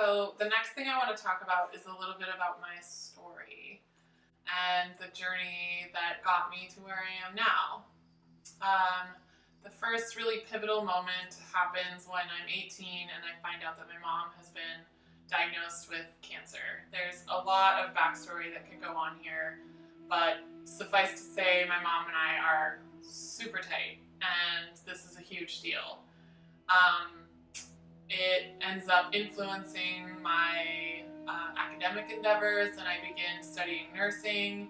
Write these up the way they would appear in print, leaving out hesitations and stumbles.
So the next thing I want to talk about is a little bit about my story and the journey that got me to where I am now. The first really pivotal moment happens when I'm 18 and I find out that my mom has been diagnosed with cancer. There's a lot of backstory that could go on here, but suffice to say, my mom and I are super tight, and this is a huge deal. It ends up influencing my academic endeavors, and I begin studying nursing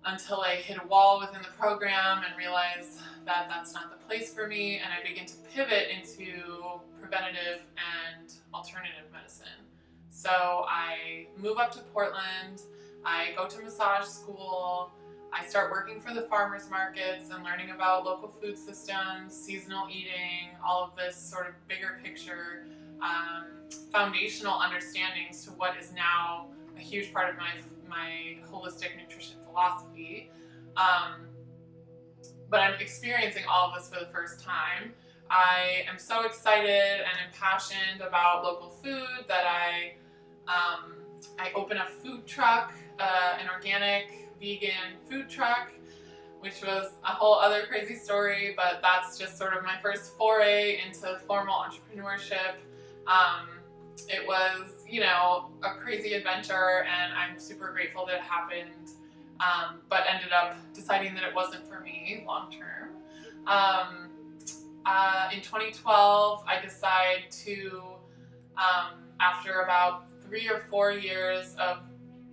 until I hit a wall within the program and realize that that's not the place for me, and I begin to pivot into preventative and alternative medicine. So I move up to Portland, I go to massage school, I start working for the farmers markets and learning about local food systems, seasonal eating, all of this sort of bigger picture, foundational understandings to what is now a huge part of my holistic nutrition philosophy. But I'm experiencing all of this for the first time. I am so excited and impassioned about local food that I open a food truck, an organic vegan food truck, which was a whole other crazy story, but that's just sort of my first foray into formal entrepreneurship. It was, a crazy adventure, and I'm super grateful that it happened, but ended up deciding that it wasn't for me long term. In 2012, I decided to, after about 3 or 4 years of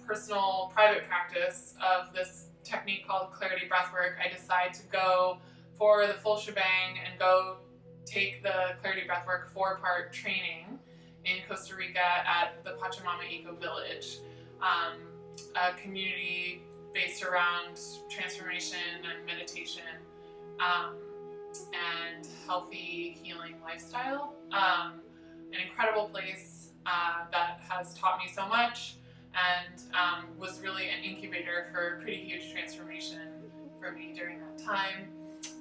personal private practice of this technique called clarity breathwork, I decided to go for the full shebang and go take the clarity breathwork 4-part training in Costa Rica at the Pachamama Eco Village, a community based around transformation and meditation and healthy healing lifestyle. An incredible place that has taught me so much, and was really an incubator for pretty huge transformation for me during that time.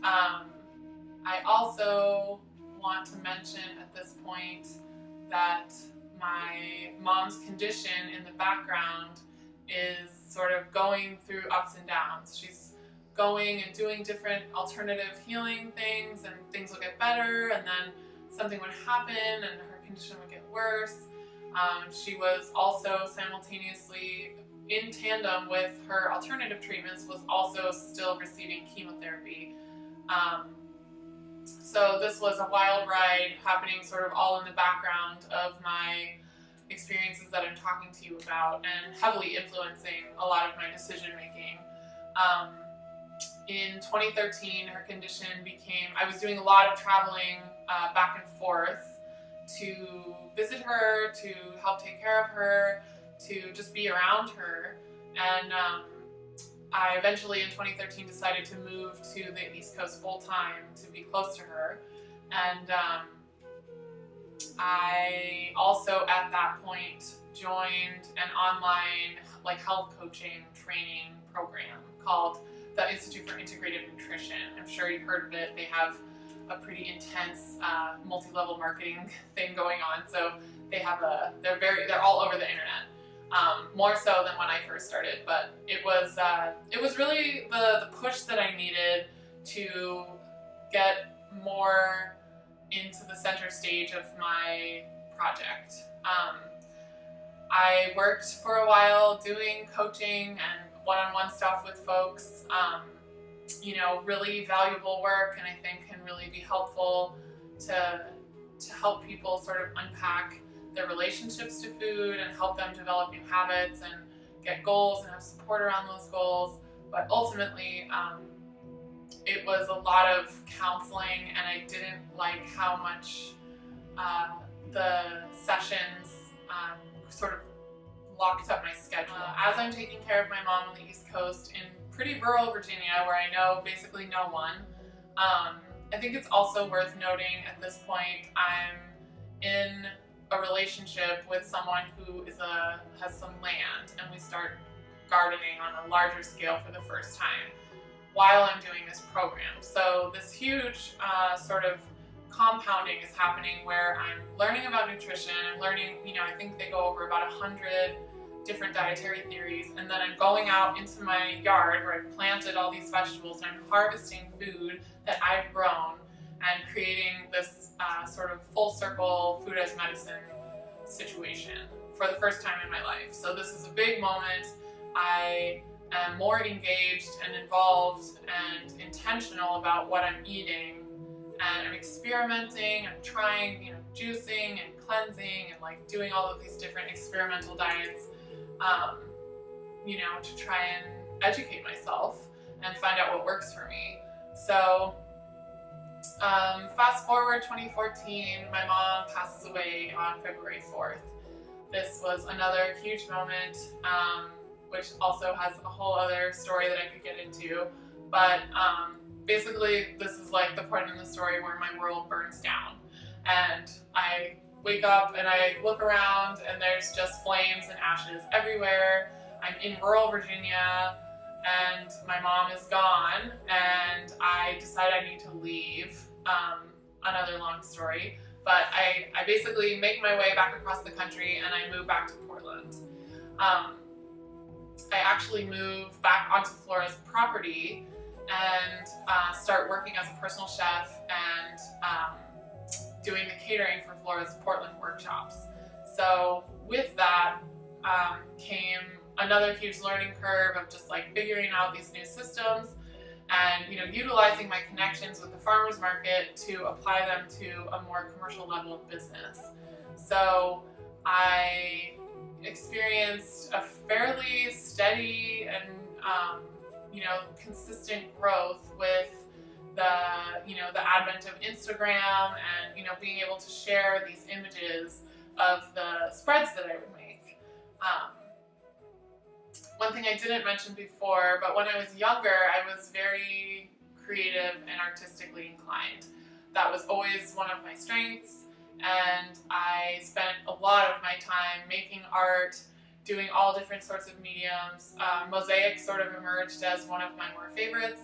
I also want to mention at this point that my mom's condition in the background is sort of going through ups and downs. She's going and doing different alternative healing things, and things will get better, and then something would happen and her condition would get worse. She was also simultaneously, in tandem with her alternative treatments, was also still receiving chemotherapy. So this was a wild ride happening sort of all in the background of my experiences that I'm talking to you about, and heavily influencing a lot of my decision making. In 2013, her condition became, I was doing a lot of traveling back and forth to visit her, to help take care of her, to just be around her. And I eventually in 2013 decided to move to the East Coast full time to be close to her. And I also at that point joined an online health coaching training program called the Institute for Integrative Nutrition. I'm sure you've heard of it. They have a pretty intense multi-level marketing thing going on. So they have they're all over the internet. More so than when I first started, but it was really the push that I needed to get more into the center stage of my project. I worked for a while doing coaching and one-on-one stuff with folks, really valuable work, and I think can really be helpful to help people sort of unpack their relationships to food and help them develop new habits and get goals and have support around those goals. But ultimately, it was a lot of counseling, and I didn't like how much the sessions sort of locked up my schedule. As I'm taking care of my mom on the East Coast in pretty rural Virginia, where I know basically no one, I think it's also worth noting at this point I'm in a relationship with someone who has some land, and we start gardening on a larger scale for the first time while I'm doing this program. So this huge sort of compounding is happening where I'm learning about nutrition, I'm learning, I think they go over about 100 different dietary theories, and then I'm going out into my yard where I've planted all these vegetables and I'm harvesting food that I've grown and creating this sort of full circle food as medicine situation for the first time in my life. So this is a big moment. I am more engaged and involved and intentional about what I'm eating, and I'm experimenting, I'm trying, juicing and cleansing and like doing all of these different experimental diets, to try and educate myself and find out what works for me. So fast forward 2014, my mom passes away on February 4th. This was another huge moment, which also has a whole other story that I could get into, but basically this is like the point in the story where my world burns down, and I wake up and I look around and there's just flames and ashes everywhere. I'm in rural Virginia and my mom is gone, and I decide I need to leave. Another long story, but I basically make my way back across the country and I move back to Portland. I actually move back onto Flora's property and start working as a personal chef and doing the catering for Flora's Portland workshops. So with that came another huge learning curve of just like figuring out these new systems and utilizing my connections with the farmers market to apply them to a more commercial level of business. So I experienced a fairly steady and consistent growth with the advent of Instagram and being able to share these images of the spreads that I would make. One thing I didn't mention before, but when I was younger, I was very creative and artistically inclined. That was always one of my strengths, and I spent a lot of my time making art, doing all different sorts of mediums. Mosaic sort of emerged as one of my more favorites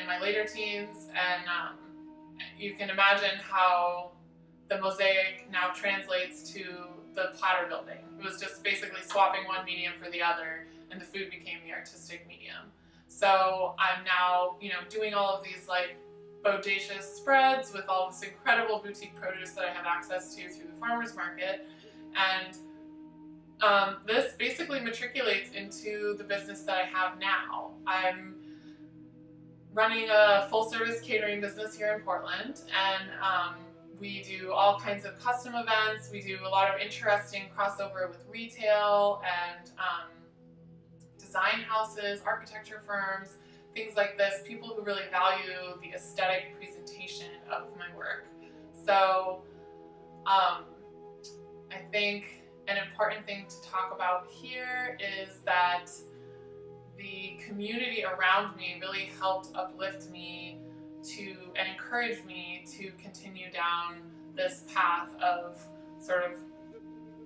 in my later teens, and you can imagine how the mosaic now translates to the platter building. It was just basically swapping one medium for the other, and the food became the artistic medium. So I'm now, doing all of these like bodacious spreads with all this incredible boutique produce that I have access to through the farmers market, and this basically matriculates into the business that I have now. I'm running a full-service catering business here in Portland, and we do all kinds of custom events. We do a lot of interesting crossover with retail and design houses, architecture firms, things like this, people who really value the aesthetic presentation of my work. So I think an important thing to talk about here is that the community around me really helped uplift me and encourage me to continue down this path of sort of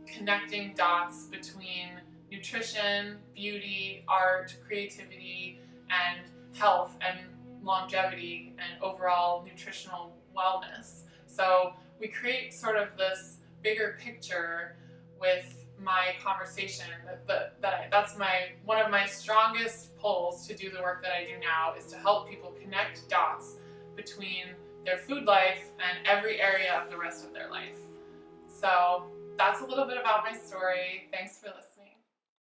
connecting dots between nutrition, beauty, art, creativity, and health and longevity and overall nutritional wellness. So we create sort of this bigger picture with my conversation. That's one of my strongest pulls to do the work that I do now, is to help people connect dots between their food life and every area of the rest of their life. So that's a little bit about my story. Thanks for listening.